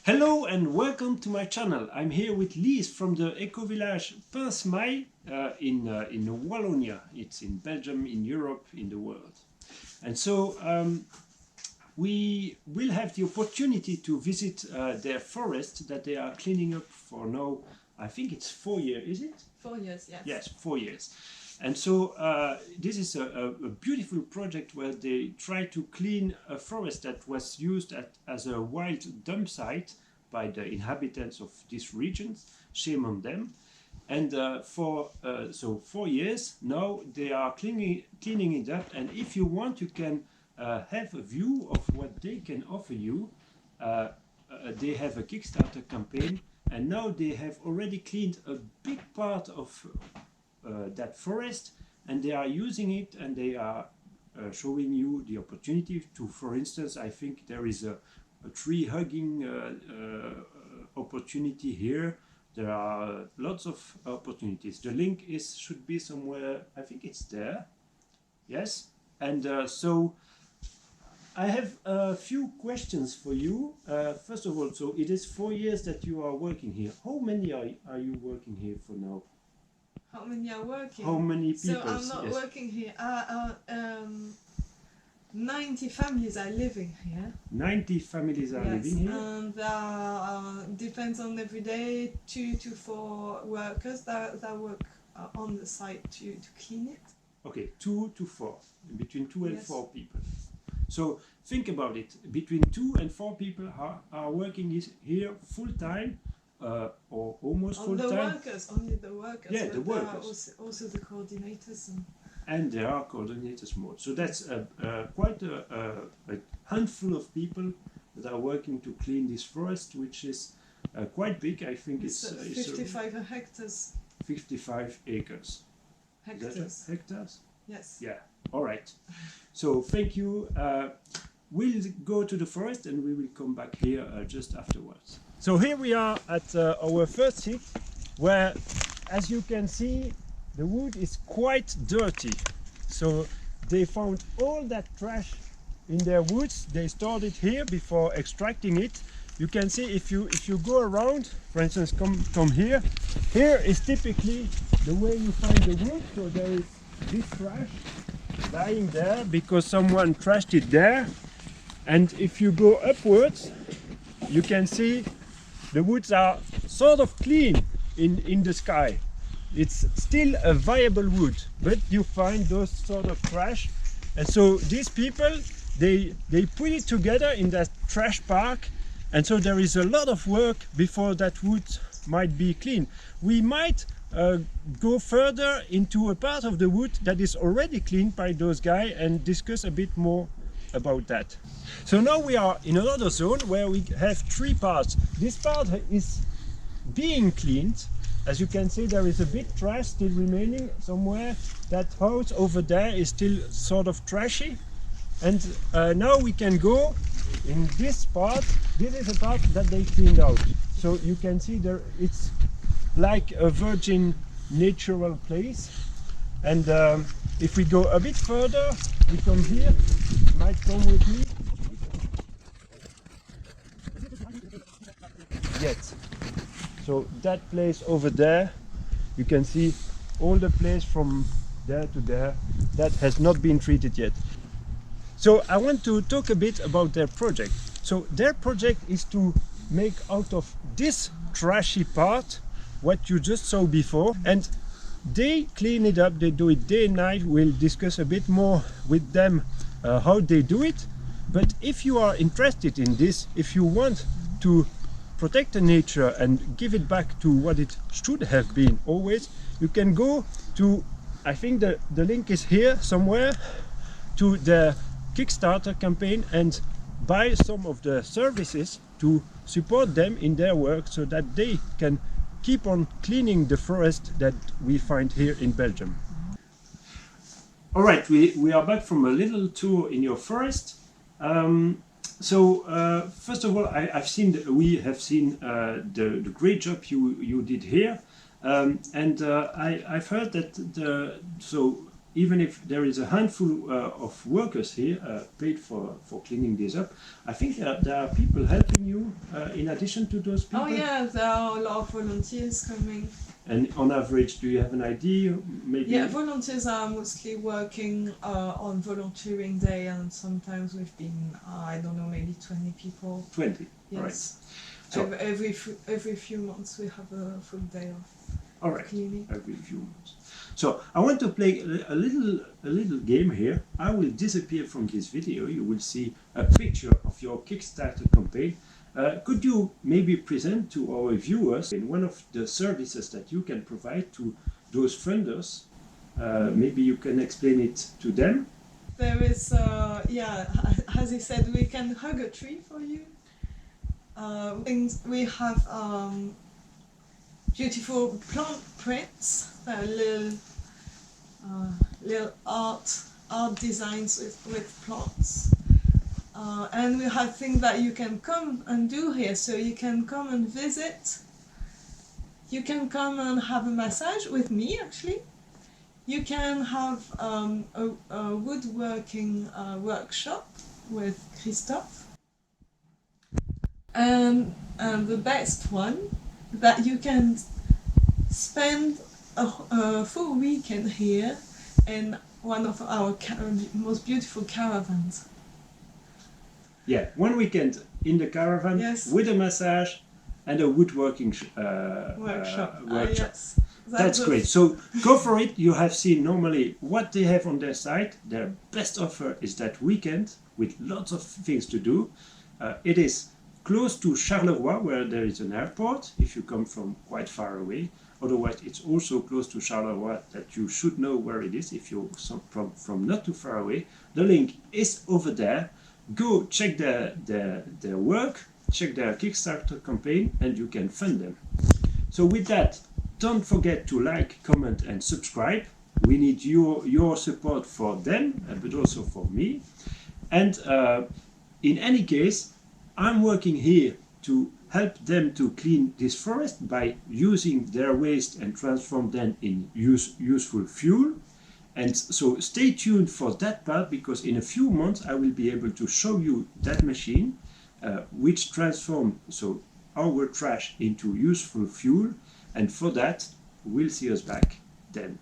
Hello and welcome to my channel. I'm here with Lise from the eco-village Pinsmaille in Wallonia. It's in Belgium, in Europe, in the world. And so we will have the opportunity to visit their forest that they are cleaning up for now. I think it's 4 years, is it? 4 years, yes. Yes, 4 years. And so this is a beautiful project where they try to clean a forest that was used as a wild dump site by the inhabitants of these regions. Shame on them. And for 4 years now they are cleaning it up. And if you want, you can have a view of what they can offer you. They have a Kickstarter campaign, and now they have already cleaned a big part of that forest, and they are using it, and they are showing you the opportunity to, for instance, I think there is a tree hugging opportunity here. There are lots of opportunities. The link should be somewhere, I think it's there. Yes. And so I have a few questions for you. First of all, so it is 4 years that you are working here. How many are you working here for now? How many are working? How many people? So I'm not working here. 90 families are living here. 90 families are living here? And depends on every day, 2 to 4 workers that work on the site to clean it. Okay, 2 to 4, between 2 and Yes. 4 people. So think about it, between 2 and 4 people are working here full time or almost full time. Only the workers. Yeah, but the there workers. are also the coordinators. And there are coordinators more. So that's quite a handful of people that are working to clean this forest, which is quite big. I think it's 55 hectares. 55 acres. Hectares. Hectares? Yes. Yeah, all right. So thank you. We'll go to the forest and we will come back here just afterwards. So here we are at our first site, where, as you can see, the wood is quite dirty. So they found all that trash in their woods. They stored it here before extracting it. You can see if you go around, for instance, come here. Here is typically the way you find the wood. So there is this trash lying there because someone trashed it there. And if you go upwards, you can see the woods are sort of clean in the sky. It's still a viable wood, but you find those sort of trash. And so these people, they put it together in that trash park. And so there is a lot of work before that wood might be clean. We might go further into a part of the wood that is already cleaned by those guys and discuss a bit more about that. So now we are in another zone where we have 3 parts. This part is being cleaned. As you can see, there is a bit trash still remaining somewhere. That house over there is still sort of trashy. And now we can go in this part. This is a part that they cleaned out. So you can see there it's like a virgin natural place. And if we go a bit further, we come here. Might come with me. Yet. So that place over there, you can see all the place from there to there that has not been treated yet. So I want to talk a bit about their project. So their project is to make out of this trashy part what you just saw before, and they clean it up. They do it day and night. We'll discuss a bit more with them how they do it. But if you are interested in this, if you want to protect the nature and give it back to what it should have been always, you can go to, I think the link is here somewhere, to the Kickstarter campaign and buy some of the services to support them in their work so that they can keep on cleaning the forest that we find here in Belgium. All right, we are back from a little tour in your forest. So first of all, we have seen the great job you did here, and I've heard that even if there is a handful of workers here paid for cleaning this up, I think there are people helping you in addition to those people. Oh yeah, there are a lot of volunteers coming. And on average, do you have an idea? Maybe. Yeah, volunteers are mostly working on volunteering day, and sometimes we've been, I don't know, maybe 20 people. 20. Yes. Right. So every few months we have a full day of all right. cleaning. Every few months. So I want to play a little game here. I will disappear from this video. You will see a picture of your Kickstarter campaign. Could you maybe present to our viewers in one of the services that you can provide to those funders? Maybe you can explain it to them. There is, yeah, as he said, we can hug a tree for you. We have beautiful plant prints, little art designs with plants. And we have things that you can come and do here. So you can come and visit. You can come and have a massage with me, actually. You can have a woodworking workshop with Christophe. And the best one, that you can spend a full weekend here in one of our most beautiful caravans. Yeah, 1 weekend in the caravan, yes, with a massage and a woodworking workshop. Yes. That's great. So go for it. You have seen normally what they have on their site. Their best offer is that weekend with lots of things to do. It is close to Charleroi, where there is an airport, if you come from quite far away. Otherwise, it's also close to Charleroi, that you should know where it is if you're from not too far away. The link is over there. Go check their work, check their Kickstarter campaign, and you can fund them. So with that, don't forget to like, comment, and subscribe. We need your support for them, but also for me. And in any case, I'm working here to help them to clean this forest by using their waste and transform them in useful fuel. And so stay tuned for that part, because in a few months I will be able to show you that machine which transforms our trash into useful fuel. And for that, we'll see us back then.